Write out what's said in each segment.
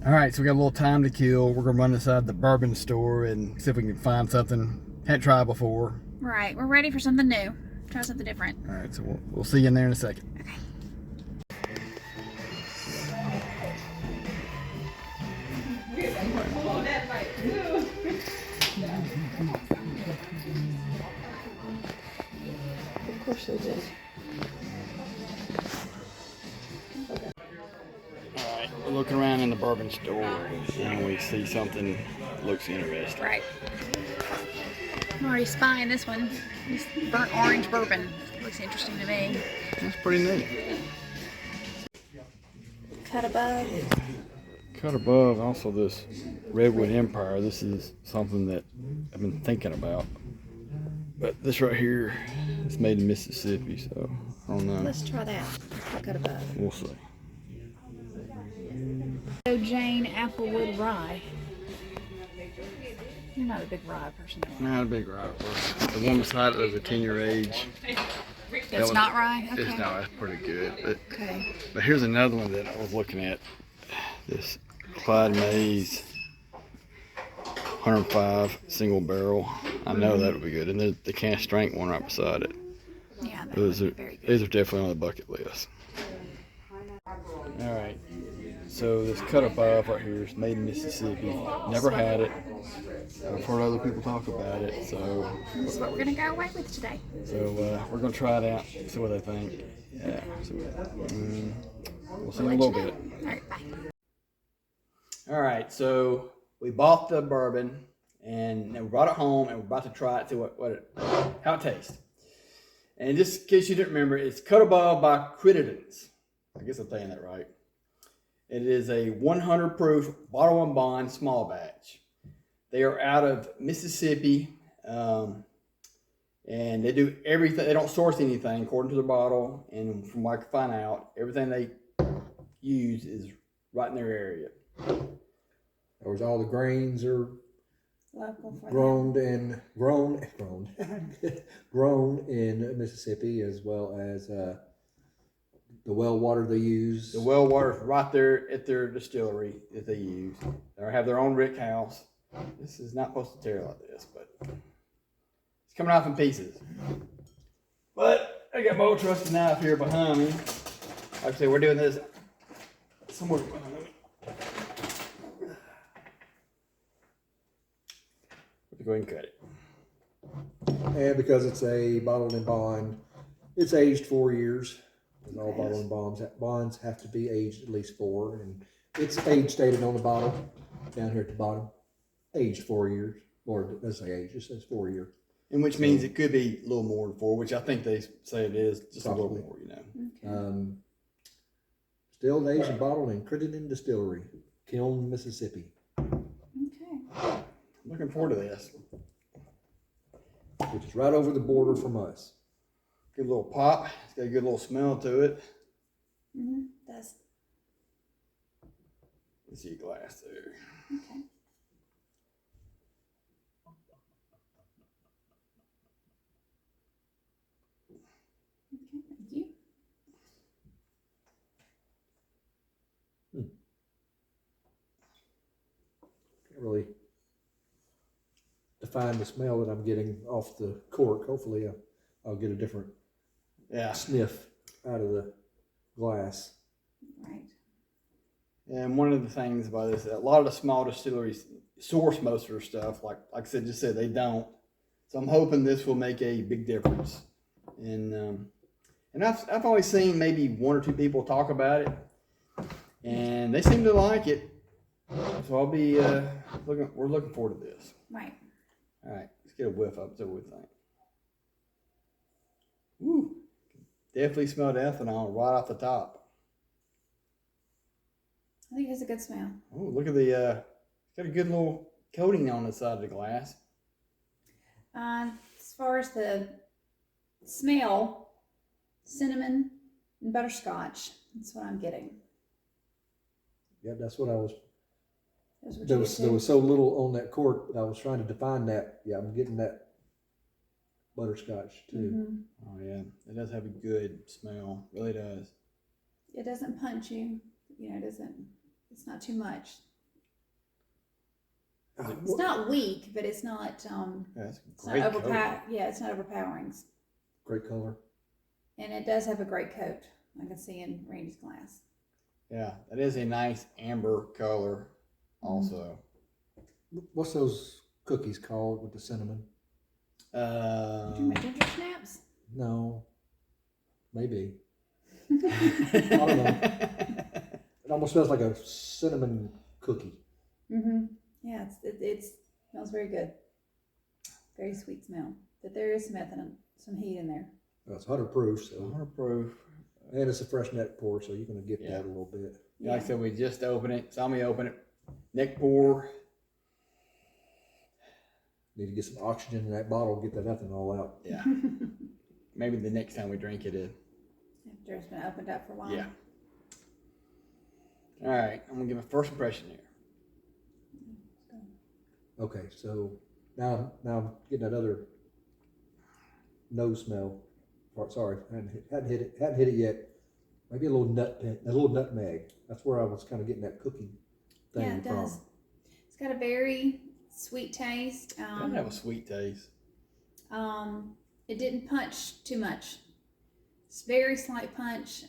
All right, so we got a little time to kill. We're gonna run inside the bourbon store and see if we can find something hadn't tried before. Right, we're ready for something new. Try something different. All right, so we'll see you in there in a second. Okay. Of course they did. All right, we're looking around in the bourbon store and we see something that looks interesting. Right. I'm already spying this one. This burnt orange bourbon. Looks interesting to me. That's pretty neat. Cut above. Cut above, also this Redwood Empire. This is something that I've been thinking about. But this right here, it's made in Mississippi, so I don't know. Let's try that. Cut above. We'll see. Jane Applewood Rye. You're not a big rye person. Not a big rye person. The one beside it was a 10-year age. It's not rye? Okay. It's not, that's pretty good. Okay. But here's another one that I was looking at. This Clyde Mays 105 single barrel. I know that would be good. And there's the cast strength one right beside it. Yeah, These are very good. these are definitely on the bucket list. All right. So this cut above right here is made in Mississippi. Never had it. I've heard other people talk about it, so This is what we're gonna go away with today. we're gonna try it out, see what they think. Yeah, we'll see in a little bit. All right, bye. All right, so we bought the bourbon and we brought it home and we're about to try it, see how it tastes. And just in case you didn't remember, it's Cut Above by Credence. I guess I'm saying that right. It is a 100 proof bottle and bond small batch. They are out of Mississippi, and they do everything. They don't source anything according to the bottle, and from what I can find out, everything they use is right in their area. Of course, all the grains are Local for grown in Mississippi, as well as the well water they use. The well water's right there at their distillery that they use. They have their own rick house. This is not supposed to tear like this, but it's coming off in pieces. But I got my old trusty knife here behind me. Like I said, we're doing this somewhere behind me. Go ahead and cut it. And because it's a bottled and bond, it's aged 4 years. And all bottled and bonds have to be aged at least 4. And it's age stated on the bottle down here at the bottom. Aged 4 years. Or it doesn't say age, it says 4 year. And which means it could be a little more than 4, which I think they say it is, just Probably. a little more, you know. Okay. Distilled, aged, and bottled in Crittenden Distillery, Kiln, Mississippi. Okay. Looking forward to this. Which is right over the border from us. Good little pop. It's got a good little smell to it. Does. Let's see a glass there. Okay. Okay, thank you. Can't really define the smell that I'm getting off the cork. Hopefully I'll get a different sniff out of the glass. Right. And one of the things about this, a lot of the small distilleries source most of their stuff. Like I said, they don't. So I'm hoping this will make a big difference. And I've only seen maybe 1 or 2 people talk about it, and they seem to like it. So I'll be we're looking forward to this. Right. All right, let's get a whiff up. See what we think. Woo! Definitely smelled ethanol right off the top. I think it's a good smell. Oh, look at the it's got a good little coating on the side of the glass. As far as the smell, cinnamon and butterscotch. That's what I'm getting. Yeah, that's what I was. That's what There you was get too? so little on that cork that I was trying to define that. Yeah, I'm getting that butterscotch too. Oh yeah, it does have a good smell. Really does. It doesn't punch you. You know, it doesn't. It's not too much. It's not weak, but it's not That's it's not great. Yeah, it's not overpowering. Great color. And it does have a great coat. I can see in Randy's glass. Yeah, that is a nice amber color also. What's those cookies called with the cinnamon? Did you make ginger snaps? No. Maybe. I don't know. It almost smells like a cinnamon cookie. Mm-hmm. Yeah, it smells very good. Very sweet smell. But there is some heat in there. Well, it's 100 proof, so 100 proof. and it's a fresh neck pour, so you're gonna get Yeah. that a little bit. Yeah. Like I said, we just opened it. Saw me open it. Neck pour. Need to get some oxygen in that bottle, get that ethanol out. Yeah. Maybe the next time we drink it. After it's been opened up for a while. Yeah. All right. I'm gonna give a first impression here. Okay, so now I'm getting that other nose smell. Or, sorry, hadn't hit it yet. Maybe a little nutmeg. That's where I was kind of getting that cookie thing Yeah, it from. does. It's got a very sweet taste. It doesn't have a sweet taste. It didn't punch too much. It's very slight punch.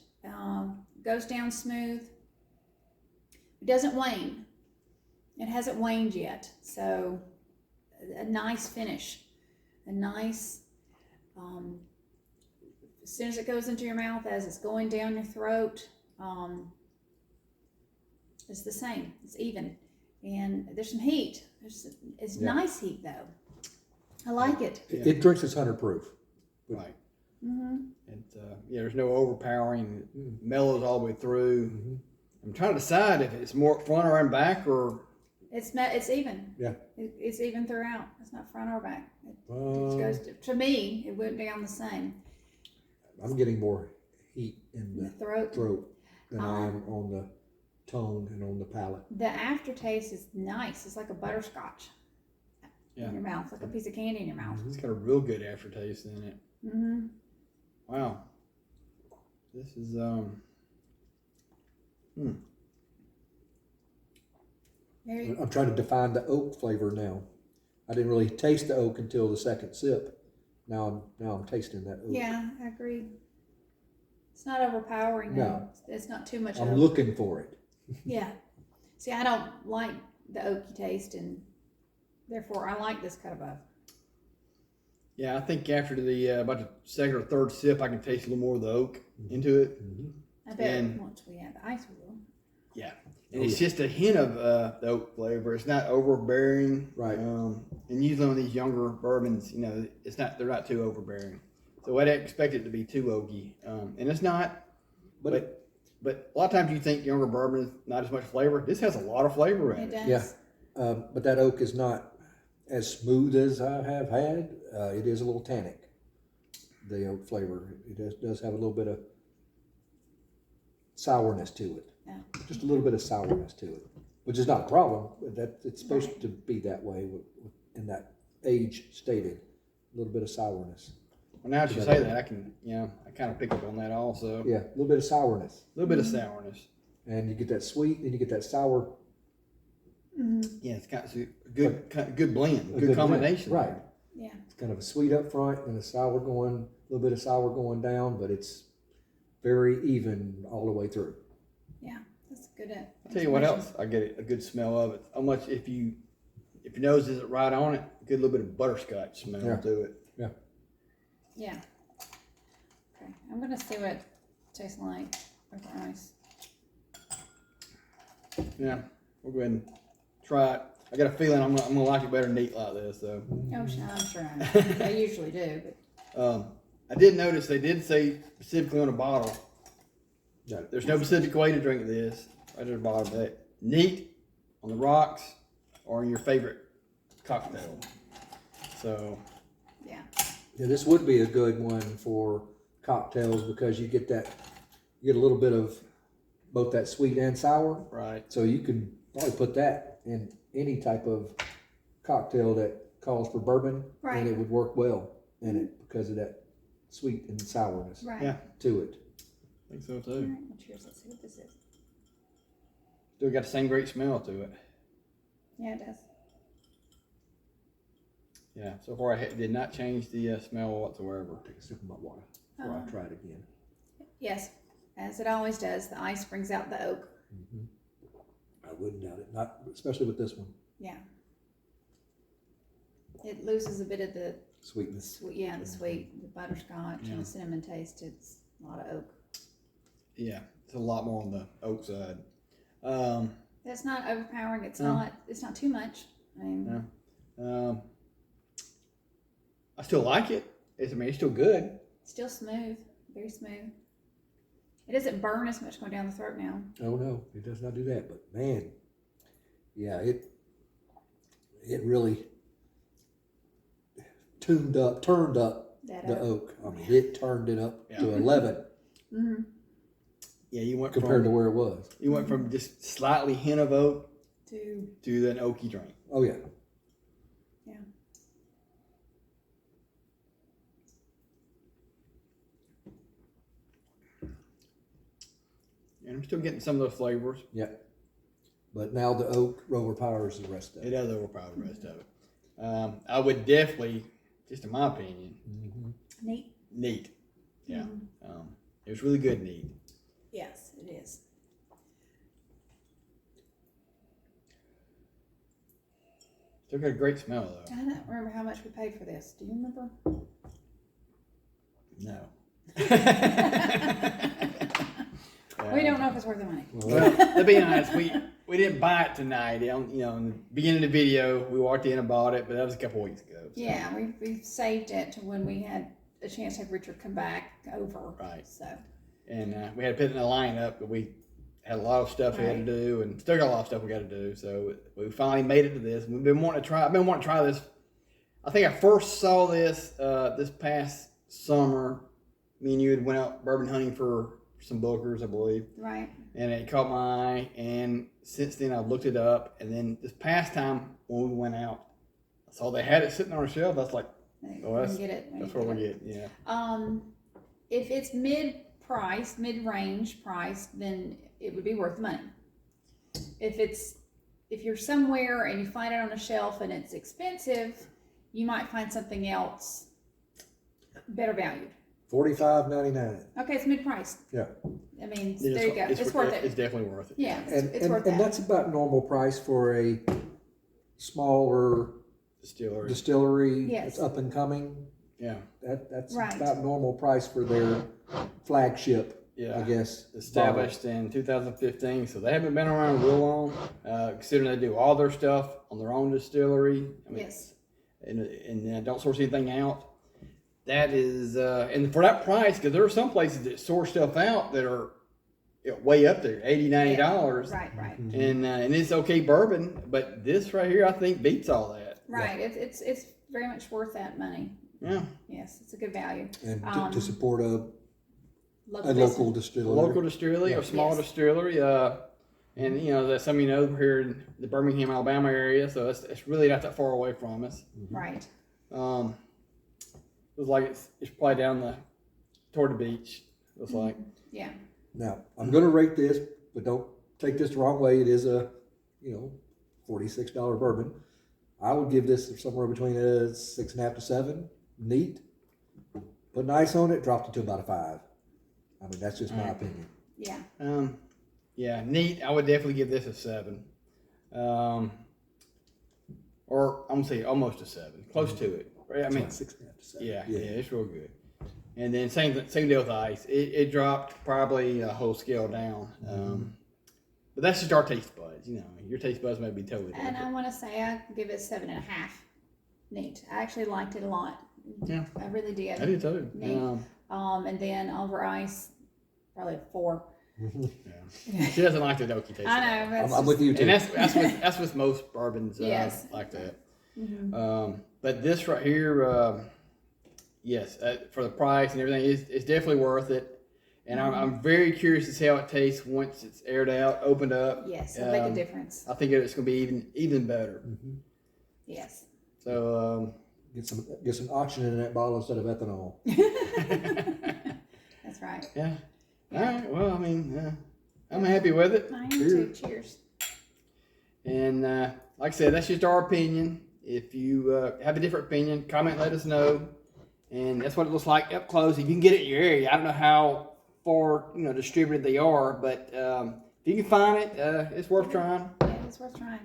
Goes down smooth. It doesn't wane. It hasn't waned yet. So a nice finish. A nice, as soon as it goes into your mouth, as it's going down your throat, it's the same. It's even. And there's some heat. It's nice heat though. I like it. It drinks its 100 proof. Right. Mm-hmm. And there's no overpowering. It mellows all the way through. Mm-hmm. I'm trying to decide if it's more front or back or. It's even. Yeah. It's even throughout. It's not front or back. It goes to me. It went down the same. I'm getting more heat in In the the throat. than I am on the tongue and on the palate. The aftertaste is nice. It's like a butterscotch in your mouth, like a piece of candy in your mouth. It's got a real good aftertaste in it. Mm-hmm. Wow. This is Very. I'm trying to define the oak flavor now. I didn't really taste the oak until the second sip. Now I'm tasting that oak. Yeah, I agree. It's not overpowering. No. It's not too much. I'm looking for it. Yeah. See, I don't like the oaky taste, and therefore I like this cut above. yeah. I think after the about the second or third sip, I can taste a little more of the oak into it. Mm-hmm. I bet And- once we have the ice, we will. Yeah, and it's just a hint of the oak flavor. It's not overbearing. Right. And usually on these younger bourbons, they're not too overbearing. So I'd expect it to be too oaky, and it's not. But a lot of times you think younger bourbon is not as much flavor. This has a lot of flavor in It it. does. Yeah. But that oak is not as smooth as I have had. It is a little tannic, the oak flavor. It does have a little bit of sourness to it. Yeah. Just a little bit of sourness to it, which is not a problem. It's supposed to be that way in that age stated. A little bit of sourness. Well, now that you say that, I can, I kind of pick up on that also. Yeah, a little bit of sourness. A little bit of sourness. And you get that sweet, and you get that sour. Mm-hmm. Yeah, it's kind of a good blend, A good blend. combination. Right. Yeah. It's kind of a sweet up front and a little bit of sour going down, but it's very even all the way through. Yeah. That's good. I'll tell you what else. I get a good smell of it. How much if your nose isn't right on it, a good little bit of butterscotch smell to it. Yeah. Okay. I'm gonna see what it tastes like over ice. Yeah, we'll go ahead and try it. I got a feeling I'm gonna like it better neat like this though. Oh, I'm sure I know. I usually do, but I did notice they did say specifically on the bottle. There's no specific way to drink this. Right at the bottom, that neat on the rocks or in your favorite cocktail. So yeah. Yeah, this would be a good one for cocktails because you get a little bit of both that sweet and sour. right. So you can probably put that in any type of cocktail that calls for bourbon, Right. and it would work well in it because of that sweet and sourness Right. Yeah. to it. I think so All too. right. Well, cheers. Let's see what this is. Still got the same great smell to it. Yeah, it does. Yeah, so far I did not change the smell whatsoever. Take a sip of my water before I try it again. Yes, as it always does. The ice brings out the oak. I wouldn't doubt it, not especially with this one. Yeah. It loses a bit of the Sweetness. sweet, the sweet, the butterscotch and the cinnamon taste. It's a lot of oak. Yeah, it's a lot more on the oak side. That's not overpowering. It's not too much. I mean, I still like it. It's still good. still smooth, very smooth. It doesn't burn as much going down the throat now. Oh no, it does not do that. But man, yeah, it really turned up That the oak. oak. I mean, it turned it up to 11 Mm-hmm. Yeah, you went compared to from where it was. you went from just slightly hint of oak To an oaky drink. Oh yeah. yeah. And I'm still getting some of those flavors. Yeah. But now the oak overpowers the rest of It it. does overpower the rest of it. I would definitely, just in my opinion, Neat. neat. Yeah. Mhm. It was really good neat. Yes, it is. Still got a great smell though. I don't remember how much we paid for this. Do you remember? No. We don't know if it's worth the money. Well, to be honest, we didn't buy it tonight. In the beginning of the video, we walked in and bought it, but that was a couple weeks ago. So. Yeah, we saved it to when we had a chance to have Richard come back over. Right. So. And we had to put it in a lineup, but we had a lot of stuff we had to do, and still got a lot of stuff we got to do. So we finally made it to this. We've been wanting to try. I've been wanting to try this. I think I first saw this this past summer. Me and you had went out bourbon hunting for some bookers, I believe. Right. And it caught my eye, and since then I've looked it up. And then this past time when we went out, I saw they had it sitting on a shelf. That's like, oh, that's get it. that's what we get. Yeah. If it's mid-range price, then it would be worth the money. If you're somewhere and you find it on a shelf and it's expensive, you might find something else better valued. $45.99. Okay, it's mid-price. Yeah. I mean, Yeah, there you go. It's worth it. It's definitely worth it. Yeah, And it's worth and that. that's about normal price for a smaller distillery Yes. that's up and coming. Yeah. That's Right. about normal price for their flagship, Yeah. I guess. Established in 2015, so they haven't been around real long. Considering they do all their stuff on their own distillery. I mean, Yes. And don't source anything out. That is, and for that price, because there are some places that source stuff out that are way up there, $80, $90. Right. Mhm. And it's okay bourbon, but this right here I think beats all that. Right. It's very much worth that money. Yeah. Yes, it's a good value. And to support a Local local business. A distillery. local distillery or small Yes. distillery, and that some of you know we're here in the Birmingham, Alabama area, so it's really not that far away from us. Right. It was like it's probably down toward the beach. It was like Yeah. Now, I'm going to rate this, but don't take this the wrong way. It is a, $46 bourbon. I would give this somewhere between a 6.5 to 7. Neat. Put an ice on it, dropped it to about a 5. I mean, that's just my opinion. Yeah. yeah, neat. I would definitely give this a 7. Or I'm gonna say almost a 7, close to it. Right? I mean, 6.5 to 7. yeah, it's real good. And then same deal with ice. It dropped probably a whole scale down. But that's just our taste buds. Your taste buds may be totally different. And I want to say I give it 7.5. Neat. I actually liked it a lot. Yeah. I really did. I do too. Neat. And then over ice, probably a 4. Yeah. She doesn't like the oaky taste. I know. I'm with you too. And that's with most bourbons Yes. like that. Mm-hmm. But this right here, yes, for the price and everything, it's definitely worth it. And I'm very curious to see how it tastes once it's aired out, opened up. Yes, it'll make a difference. I think it's going to be even better. Yes. So Get some oxygen in that bottle instead of ethanol. That's right. yeah. All right. Well, I mean, I'm happy with it. I am too. Cheers. And like I said, that's just our opinion. If you have a different opinion, comment, let us know. And that's what it looks like up close. If you can get it in your area, I don't know how far distributed they are, but if you can find it, it's worth trying. Yeah, it's worth trying.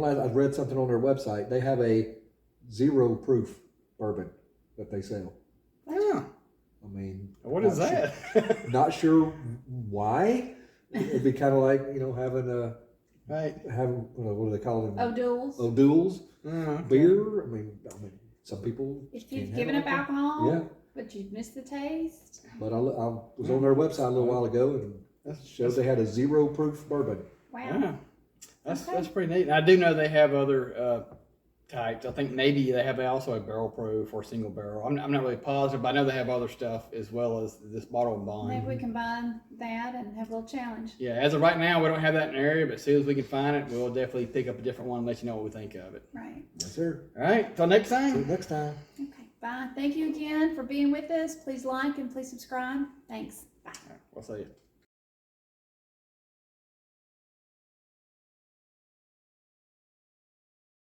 I read something on their website. They have a 0 proof bourbon that they sell. Yeah. I mean, What is that? Not sure why. It'd be kind of like having what do they call them? O'Doul's. O'Doul's Okay. beer. I mean, some people. If you've can't given have up it. alcohol, Yeah. but you've missed the taste. But I was on their website a little while ago and it showed they had a 0 proof bourbon. Wow. Yeah. That's Okay. that's pretty neat. And I do know they have other types. I think maybe they have also a barrel proof or single barrel. I'm not really positive, but I know they have other stuff as well as this bottle and bond. Maybe we combine that and have a little challenge. Yeah, as of right now, we don't have that in the area, but as soon as we can find it, we'll definitely pick up a different one and let you know what we think of it. Right. Yes, sir. All right, till next See you time. next time. Okay. Bye. Thank you again for being with us. Please like and please subscribe. Thanks. Bye. All right, we'll see you.